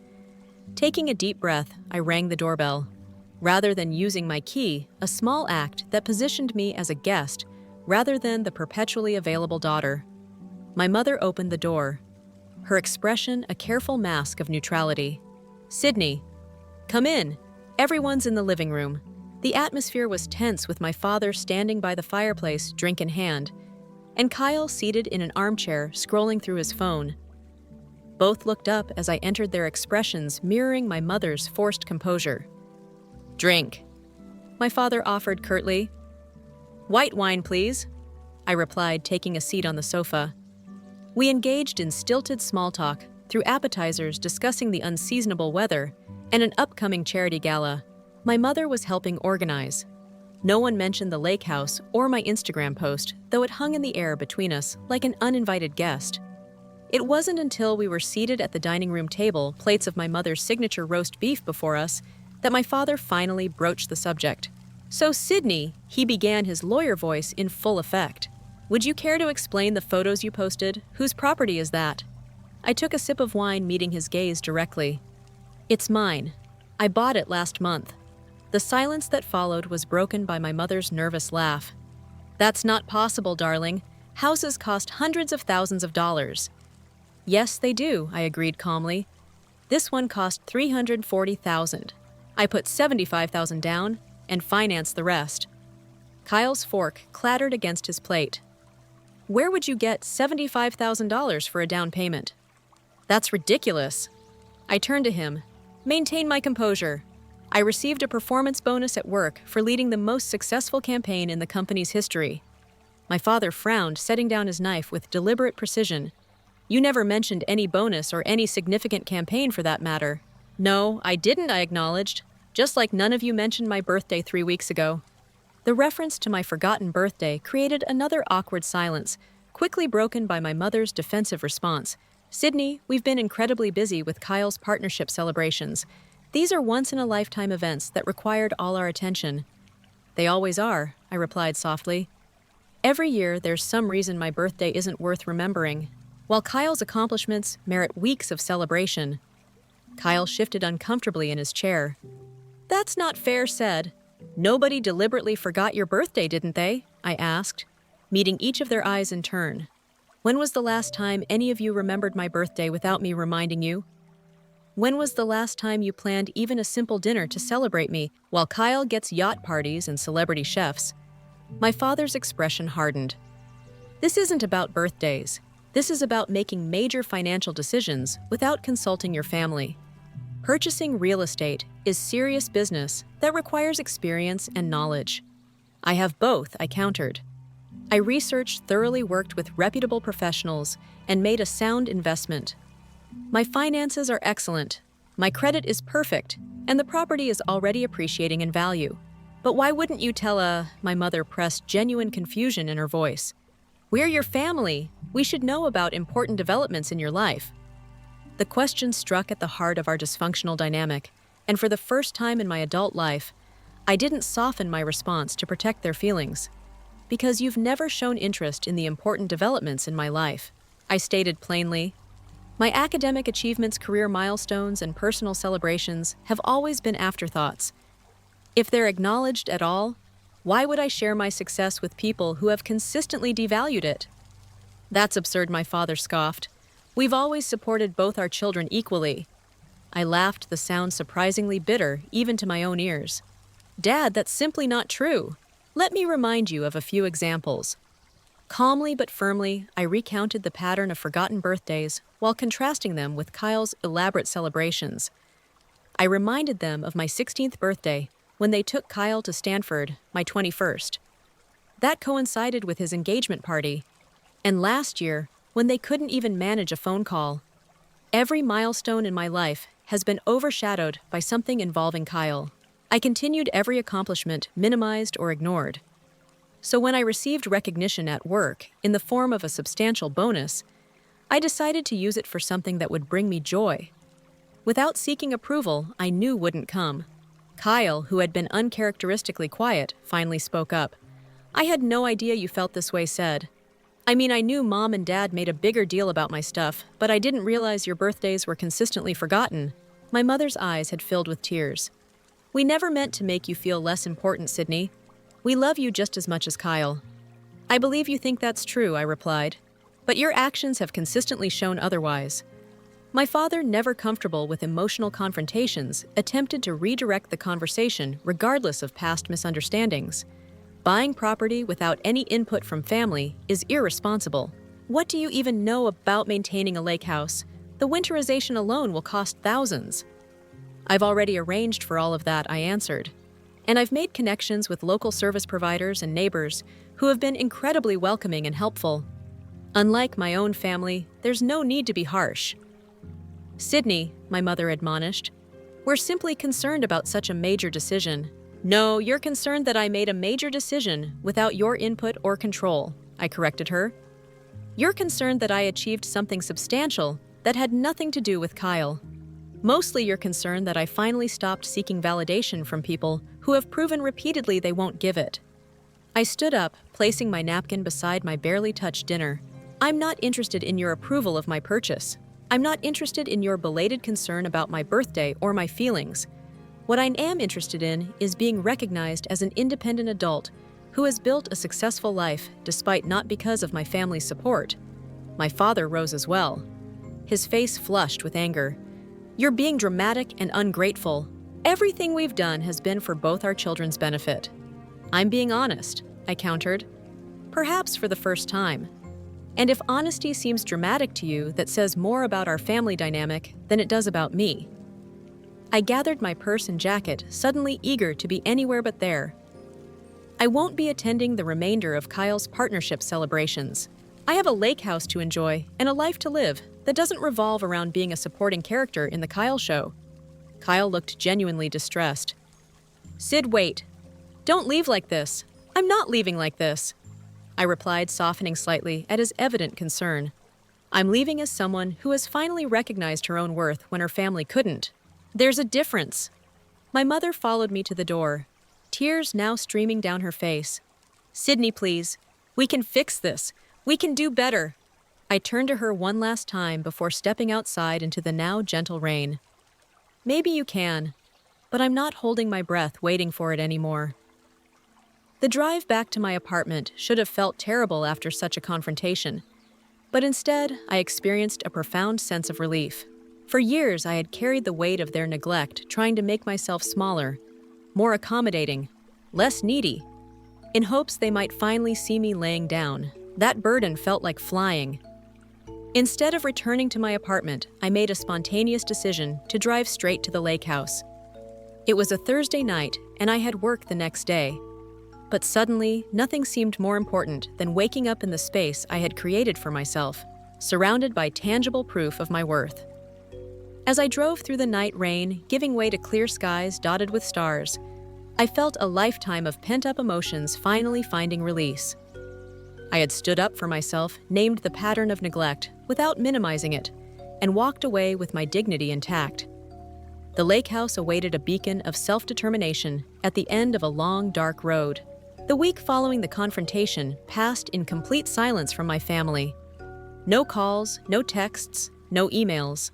Taking a deep breath, I rang the doorbell. Rather than using my key, a small act that positioned me as a guest rather than the perpetually available daughter. My mother opened the door, her expression a careful mask of neutrality. "Sydney, come in. Everyone's in the living room." The atmosphere was tense, with my father standing by the fireplace, drink in hand, and Kyle seated in an armchair scrolling through his phone. Both looked up as I entered, their expressions mirroring my mother's forced composure. "Drink," my father offered curtly. "White wine, please," I replied, taking a seat on the sofa. We engaged in stilted small talk, through appetizers discussing the unseasonable weather and an upcoming charity gala my mother was helping organize. No one mentioned the lake house or my Instagram post, though it hung in the air between us like an uninvited guest. It wasn't until we were seated at the dining room table, plates of my mother's signature roast beef before us, that my father finally broached the subject. "So, Sydney," he began, his lawyer voice in full effect, "would you care to explain the photos you posted? Whose property is that?" I took a sip of wine, meeting his gaze directly. "It's mine. I bought it last month." The silence that followed was broken by my mother's nervous laugh. "That's not possible, darling. Houses cost hundreds of thousands of dollars." "Yes, they do," I agreed calmly. "This one cost $340,000. I put $75,000 down and financed the rest." Kyle's fork clattered against his plate. "Where would you get $75,000 for a down payment?" "That's ridiculous." I turned to him. "Maintain my composure. I received a performance bonus at work for leading the most successful campaign in the company's history." My father frowned, setting down his knife with deliberate precision. "You never mentioned any bonus or any significant campaign for that matter." "No, I didn't," I acknowledged, "just like none of you mentioned my birthday 3 weeks ago." The reference to my forgotten birthday created another awkward silence, quickly broken by my mother's defensive response. "Sydney, we've been incredibly busy with Kyle's partnership celebrations. These are once-in-a-lifetime events that required all our attention." "They always are," I replied softly. "Every year there's some reason my birthday isn't worth remembering, while Kyle's accomplishments merit weeks of celebration." Kyle shifted uncomfortably in his chair. "That's not fair said. Nobody deliberately forgot your birthday, didn't they?" I asked, meeting each of their eyes in turn. "When was the last time any of you remembered my birthday without me reminding you? When was the last time you planned even a simple dinner to celebrate me, while Kyle gets yacht parties and celebrity chefs?" My father's expression hardened. "This isn't about birthdays. This is about making major financial decisions without consulting your family. Purchasing real estate is serious business that requires experience and knowledge." "I have both," I countered. "I researched, thoroughly worked with reputable professionals, and made a sound investment. My finances are excellent, my credit is perfect, and the property is already appreciating in value. But why wouldn't you tell my mother pressed genuine confusion in her voice. "We're your family. We should know about important developments in your life." The question struck at the heart of our dysfunctional dynamic, and for the first time in my adult life, I didn't soften my response to protect their feelings. "Because you've never shown interest in the important developments in my life," I stated plainly. "My academic achievements, career milestones, and personal celebrations have always been afterthoughts. If they're acknowledged at all, why would I share my success with people who have consistently devalued it?" "That's absurd," my father scoffed. "We've always supported both our children equally." I laughed, the sound surprisingly bitter, even to my own ears. "Dad, that's simply not true. Let me remind you of a few examples." Calmly but firmly, I recounted the pattern of forgotten birthdays while contrasting them with Kyle's elaborate celebrations. I reminded them of my 16th birthday when they took Kyle to Stanford, my 21st. That coincided with his engagement party. And last year, when they couldn't even manage a phone call. Every milestone in my life has been overshadowed by something involving Kyle. I continued every accomplishment minimized or ignored. So when I received recognition at work in the form of a substantial bonus, I decided to use it for something that would bring me joy. Without seeking approval I knew wouldn't come. Kyle, who had been uncharacteristically quiet, finally spoke up. "I had no idea you felt this way," said. "I mean, I knew Mom and Dad made a bigger deal about my stuff, but I didn't realize your birthdays were consistently forgotten." My mother's eyes had filled with tears. "We never meant to make you feel less important, Sydney. We love you just as much as Kyle." "I believe you think that's true," I replied. "But your actions have consistently shown otherwise." My father, never comfortable with emotional confrontations, attempted to redirect the conversation regardless of past misunderstandings. "Buying property without any input from family is irresponsible. What do you even know about maintaining a lake house? The winterization alone will cost thousands." "I've already arranged for all of that," I answered. "And I've made connections with local service providers and neighbors who have been incredibly welcoming and helpful. Unlike my own family, there's no need to be harsh." "Sydney," my mother admonished, "we're simply concerned about such a major decision." "No, you're concerned that I made a major decision without your input or control," I corrected her. You're concerned that I achieved something substantial that had nothing to do with Kyle. Mostly you're concerned that I finally stopped seeking validation from people who have proven repeatedly they won't give it. I stood up, placing my napkin beside my barely touched dinner. I'm not interested in your approval of my purchase. I'm not interested in your belated concern about my birthday or my feelings. What I am interested in is being recognized as an independent adult who has built a successful life despite not because of my family's support. My father rose as well. His face flushed with anger. You're being dramatic and ungrateful. Everything we've done has been for both our children's benefit. I'm being honest, I countered. Perhaps for the first time. And if honesty seems dramatic to you, that says more about our family dynamic than it does about me. I gathered my purse and jacket, suddenly eager to be anywhere but there. I won't be attending the remainder of Kyle's partnership celebrations. I have a lake house to enjoy and a life to live that doesn't revolve around being a supporting character in the Kyle show. Kyle looked genuinely distressed. Sid, wait. Don't leave like this. I'm not leaving like this. I replied, softening slightly at his evident concern. I'm leaving as someone who has finally recognized her own worth when her family couldn't. There's a difference. My mother followed me to the door, tears now streaming down her face. Sydney, please. We can fix this. We can do better. I turned to her one last time before stepping outside into the now gentle rain. Maybe you can, but I'm not holding my breath waiting for it anymore. The drive back to my apartment should have felt terrible after such a confrontation, but instead I experienced a profound sense of relief. For years I had carried the weight of their neglect, trying to make myself smaller, more accommodating, less needy, in hopes they might finally see me laying down. That burden felt like flying. Instead of returning to my apartment, I made a spontaneous decision to drive straight to the lake house. It was a Thursday night, and I had work the next day. But suddenly, nothing seemed more important than waking up in the space I had created for myself, surrounded by tangible proof of my worth. As I drove through the night rain, giving way to clear skies dotted with stars, I felt a lifetime of pent-up emotions finally finding release. I had stood up for myself, named the pattern of neglect without minimizing it, and walked away with my dignity intact. The lake house awaited a beacon of self-determination at the end of a long, dark road. The week following the confrontation passed in complete silence from my family. No calls, no texts, no emails.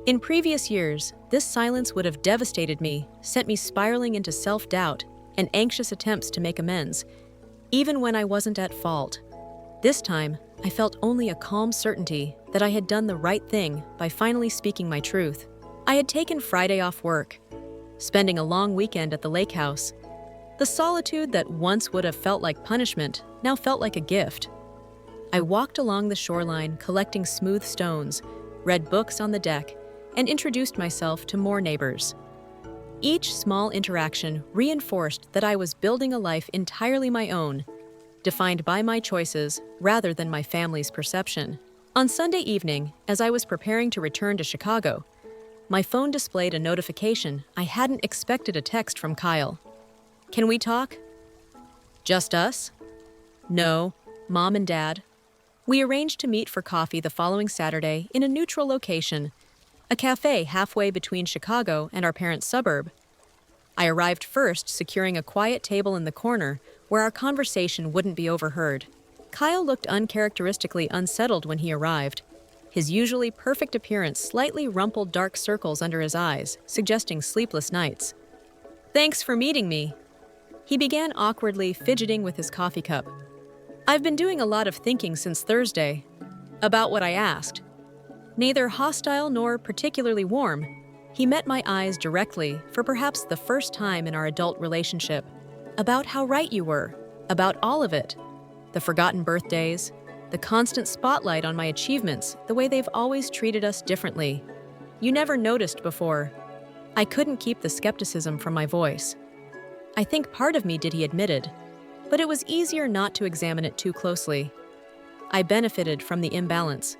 In previous years, this silence would have devastated me, sent me spiraling into self-doubt and anxious attempts to make amends, even when I wasn't at fault. This time, I felt only a calm certainty that I had done the right thing by finally speaking my truth. I had taken Friday off work, spending a long weekend at the lake house. The solitude that once would have felt like punishment now felt like a gift. I walked along the shoreline collecting smooth stones, read books on the deck, and introduced myself to more neighbors. Each small interaction reinforced that I was building a life entirely my own, defined by my choices rather than my family's perception. On Sunday evening, as I was preparing to return to Chicago, my phone displayed a notification I hadn't expected a text from Kyle. Can we talk? Just us? No, Mom and Dad. We arranged to meet for coffee the following Saturday in a neutral location, a cafe halfway between Chicago and our parents' suburb. I arrived first, securing a quiet table in the corner where our conversation wouldn't be overheard. Kyle looked uncharacteristically unsettled when he arrived. His usually perfect appearance slightly rumpled dark circles under his eyes, suggesting sleepless nights. Thanks for meeting me. He began awkwardly, fidgeting with his coffee cup. I've been doing a lot of thinking since Thursday about what I asked. Neither hostile nor particularly warm, he met my eyes directly for perhaps the first time in our adult relationship. About how right you were, about all of it. The forgotten birthdays, the constant spotlight on my achievements, the way they've always treated us differently. You never noticed before. I couldn't keep the skepticism from my voice. I think part of me did, he admitted, but it was easier not to examine it too closely. I benefited from the imbalance.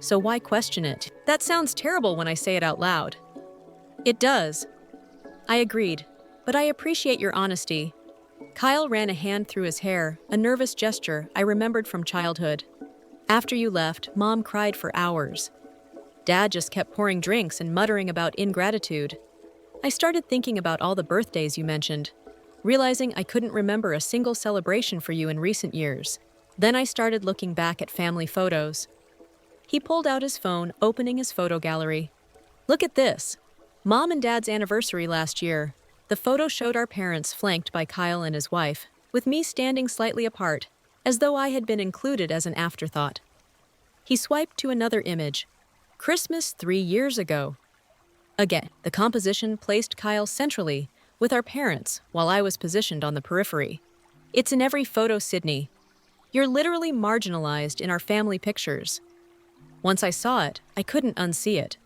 So why question it? That sounds terrible when I say it out loud. It does. I agreed, but I appreciate your honesty. Kyle ran a hand through his hair, a nervous gesture I remembered from childhood. After you left, Mom cried for hours. Dad just kept pouring drinks and muttering about ingratitude. I started thinking about all the birthdays you mentioned, realizing I couldn't remember a single celebration for you in recent years. Then I started looking back at family photos. He pulled out his phone, opening his photo gallery. Look at this. Mom and Dad's anniversary last year. The photo showed our parents flanked by Kyle and his wife, with me standing slightly apart, as though I had been included as an afterthought. He swiped to another image. Christmas 3 years ago. Again, the composition placed Kyle centrally, with our parents, while I was positioned on the periphery. It's in every photo, Sydney. You're literally marginalized in our family pictures. Once I saw it, I couldn't unsee it.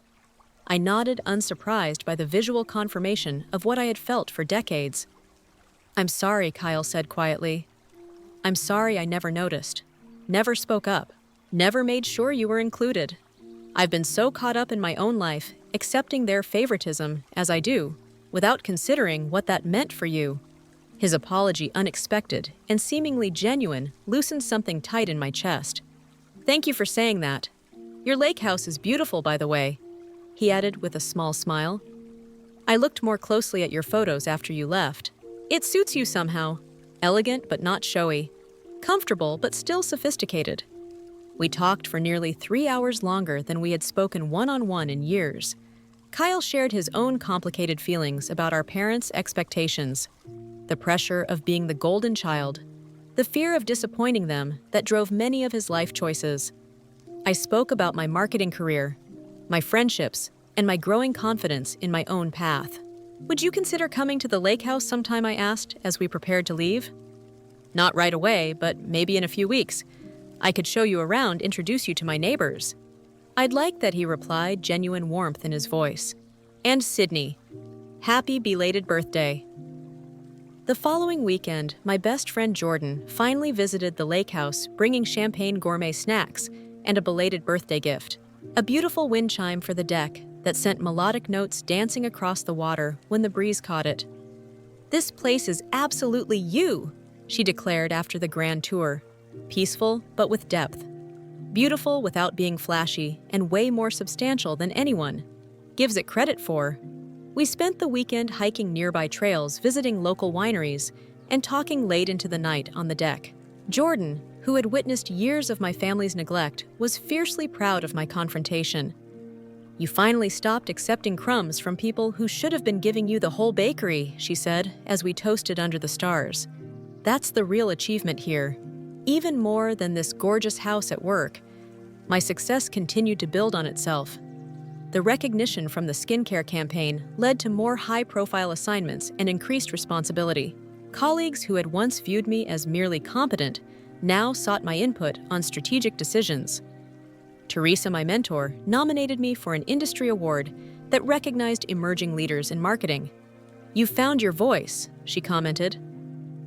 I nodded, unsurprised by the visual confirmation of what I had felt for decades. I'm sorry, Kyle said quietly. I'm sorry I never noticed, never spoke up, never made sure you were included. I've been so caught up in my own life, accepting their favoritism, as I do, without considering what that meant for you. His apology, unexpected and seemingly genuine, loosened something tight in my chest. Thank you for saying that. Your lake house is beautiful, by the way, he added with a small smile. I looked more closely at your photos after you left. It suits you somehow. Elegant but not showy. Comfortable but still sophisticated. We talked for nearly 3 hours longer than we had spoken one-on-one in years. Kyle shared his own complicated feelings about our parents' expectations. The pressure of being the golden child. The fear of disappointing them that drove many of his life choices. I spoke about my marketing career, my friendships, and my growing confidence in my own path. Would you consider coming to the lake house sometime, I asked, as we prepared to leave? Not right away, but maybe in a few weeks. I could show you around, introduce you to my neighbors. I'd like that, he replied, genuine warmth in his voice. And Sydney, happy belated birthday. The following weekend, my best friend Jordan finally visited the lake house, bringing champagne gourmet snacks and a belated birthday gift. A beautiful wind chime for the deck that sent melodic notes dancing across the water when the breeze caught it. This place is absolutely you, she declared after the grand tour. Peaceful, but with depth. Beautiful without being flashy, and way more substantial than anyone gives it credit for. We spent the weekend hiking nearby trails, visiting local wineries, and talking late into the night on the deck. Jordan, who had witnessed years of my family's neglect, was fiercely proud of my confrontation. You finally stopped accepting crumbs from people who should have been giving you the whole bakery, she said, as we toasted under the stars. That's the real achievement here. Even more than this gorgeous house at work, my success continued to build on itself. The recognition from the skincare campaign led to more high-profile assignments and increased responsibility. Colleagues who had once viewed me as merely competent now sought my input on strategic decisions. Teresa, my mentor, nominated me for an industry award that recognized emerging leaders in marketing. You found your voice, she commented.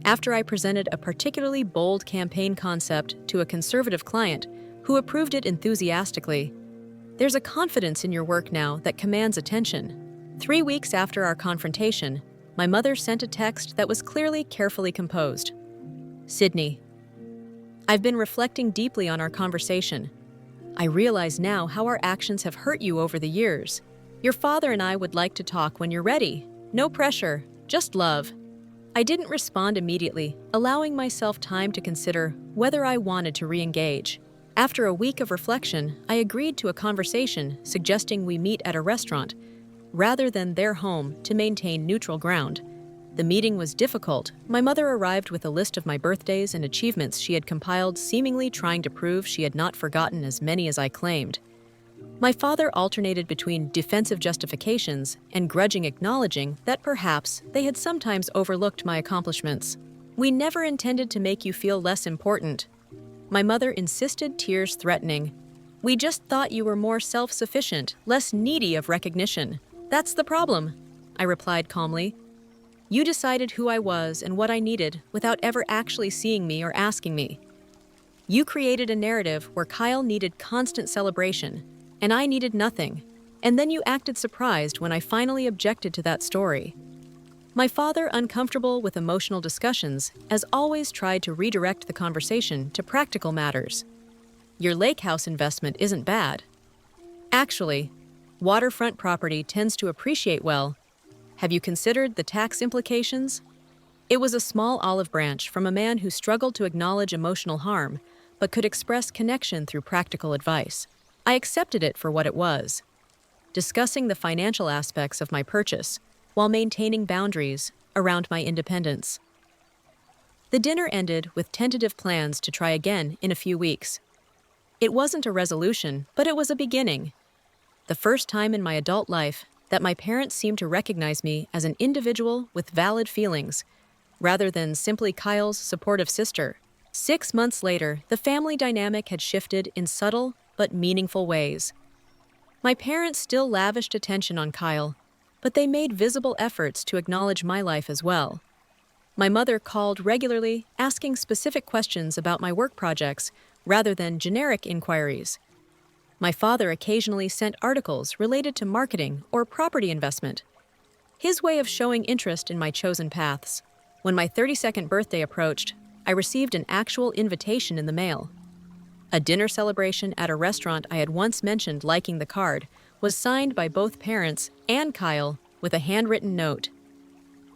After I presented a particularly bold campaign concept to a conservative client who approved it enthusiastically. There's a confidence in your work now that commands attention. 3 weeks after our confrontation, my mother sent a text that was clearly carefully composed. Sydney, I've been reflecting deeply on our conversation. I realize now how our actions have hurt you over the years. Your father and I would like to talk when you're ready. No pressure, just love. I didn't respond immediately, allowing myself time to consider whether I wanted to re-engage. After a week of reflection, I agreed to a conversation suggesting we meet at a restaurant, rather than their home, to maintain neutral ground. The meeting was difficult. My mother arrived with a list of my birthdays and achievements she had compiled, seemingly trying to prove she had not forgotten as many as I claimed. My father alternated between defensive justifications and grudging acknowledging that perhaps they had sometimes overlooked my accomplishments. We never intended to make you feel less important. My mother insisted, tears threatening. We just thought you were more self-sufficient, less needy of recognition. That's the problem, I replied calmly. You decided who I was and what I needed without ever actually seeing me or asking me. You created a narrative where Kyle needed constant celebration, and I needed nothing, and then you acted surprised when I finally objected to that story. My father, uncomfortable with emotional discussions, as always tried to redirect the conversation to practical matters. Your lake house investment isn't bad. Actually, waterfront property tends to appreciate well. Have you considered the tax implications? It was a small olive branch from a man who struggled to acknowledge emotional harm, but could express connection through practical advice. I accepted it for what it was, discussing the financial aspects of my purchase while maintaining boundaries around my independence. The dinner ended with tentative plans to try again in a few weeks. It wasn't a resolution, but it was a beginning. The first time in my adult life that my parents seemed to recognize me as an individual with valid feelings, rather than simply Kyle's supportive sister. 6 months later, the family dynamic had shifted in subtle but meaningful ways. My parents still lavished attention on Kyle, but they made visible efforts to acknowledge my life as well. My mother called regularly, asking specific questions about my work projects rather than generic inquiries. My father occasionally sent articles related to marketing or property investment, his way of showing interest in my chosen paths. When my 32nd birthday approached, I received an actual invitation in the mail. A dinner celebration at a restaurant I had once mentioned liking the card was signed by both parents and Kyle with a handwritten note.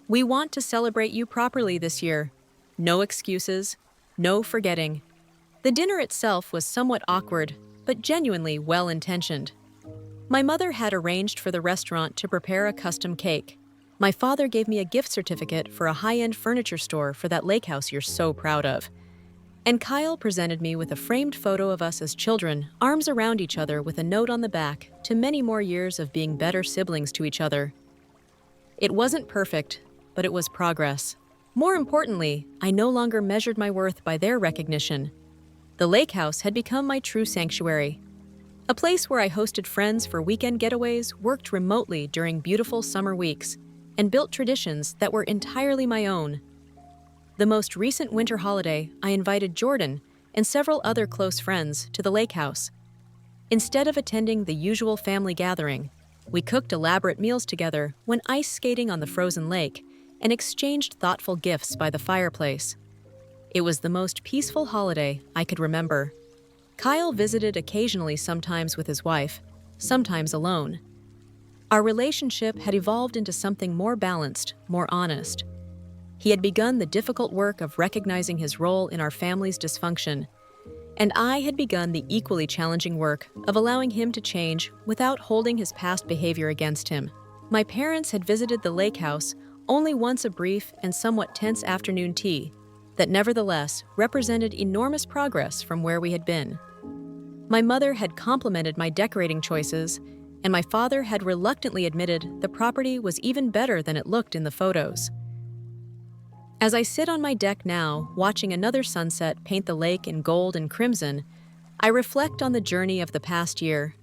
"We want to celebrate you properly this year. No excuses, no forgetting." The dinner itself was somewhat awkward, but genuinely well-intentioned. My mother had arranged for the restaurant to prepare a custom cake. My father gave me a gift certificate for a high-end furniture store for that lake house you're so proud of. And Kyle presented me with a framed photo of us as children, arms around each other with a note on the back to many more years of being better siblings to each other. It wasn't perfect, but it was progress. More importantly, I no longer measured my worth by their recognition. The lake house had become my true sanctuary. A place where I hosted friends for weekend getaways, worked remotely during beautiful summer weeks, and built traditions that were entirely my own. The most recent winter holiday, I invited Jordan and several other close friends to the lake house. Instead of attending the usual family gathering, we cooked elaborate meals together, went ice skating on the frozen lake, and exchanged thoughtful gifts by the fireplace. It was the most peaceful holiday I could remember. Kyle visited occasionally, sometimes with his wife, sometimes alone. Our relationship had evolved into something more balanced, more honest. He had begun the difficult work of recognizing his role in our family's dysfunction, and I had begun the equally challenging work of allowing him to change without holding his past behavior against him. My parents had visited the lake house only once, a brief and somewhat tense afternoon tea that nevertheless represented enormous progress from where we had been. My mother had complimented my decorating choices, and my father had reluctantly admitted the property was even better than it looked in the photos. As I sit on my deck now, watching another sunset paint the lake in gold and crimson, I reflect on the journey of the past year.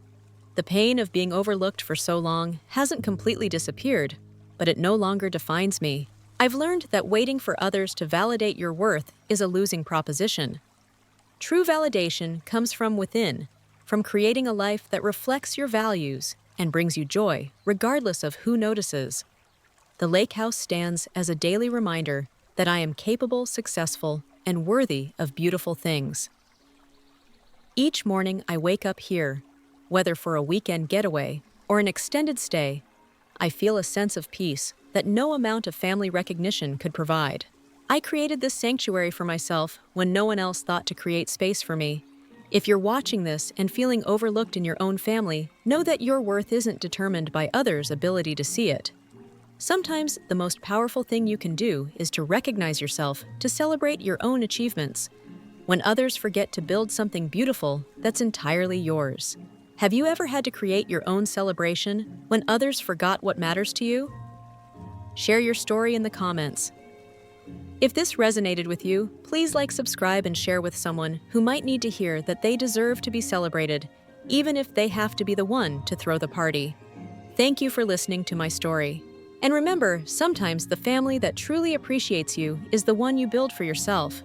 The pain of being overlooked for so long hasn't completely disappeared, but it no longer defines me. I've learned that waiting for others to validate your worth is a losing proposition. True validation comes from within, from creating a life that reflects your values and brings you joy, regardless of who notices. The lake house stands as a daily reminder that I am capable, successful, and worthy of beautiful things. Each morning I wake up here, whether for a weekend getaway or an extended stay, I feel a sense of peace that no amount of family recognition could provide. I created this sanctuary for myself when no one else thought to create space for me. If you're watching this and feeling overlooked in your own family, know that your worth isn't determined by others' ability to see it. Sometimes the most powerful thing you can do is to recognize yourself, to celebrate your own achievements. When others forget to build something beautiful that's entirely yours. Have you ever had to create your own celebration when others forgot what matters to you? Share your story in the comments. If this resonated with you, please like, subscribe, and share with someone who might need to hear that they deserve to be celebrated, even if they have to be the one to throw the party. Thank you for listening to my story. And remember, sometimes the family that truly appreciates you is the one you build for yourself.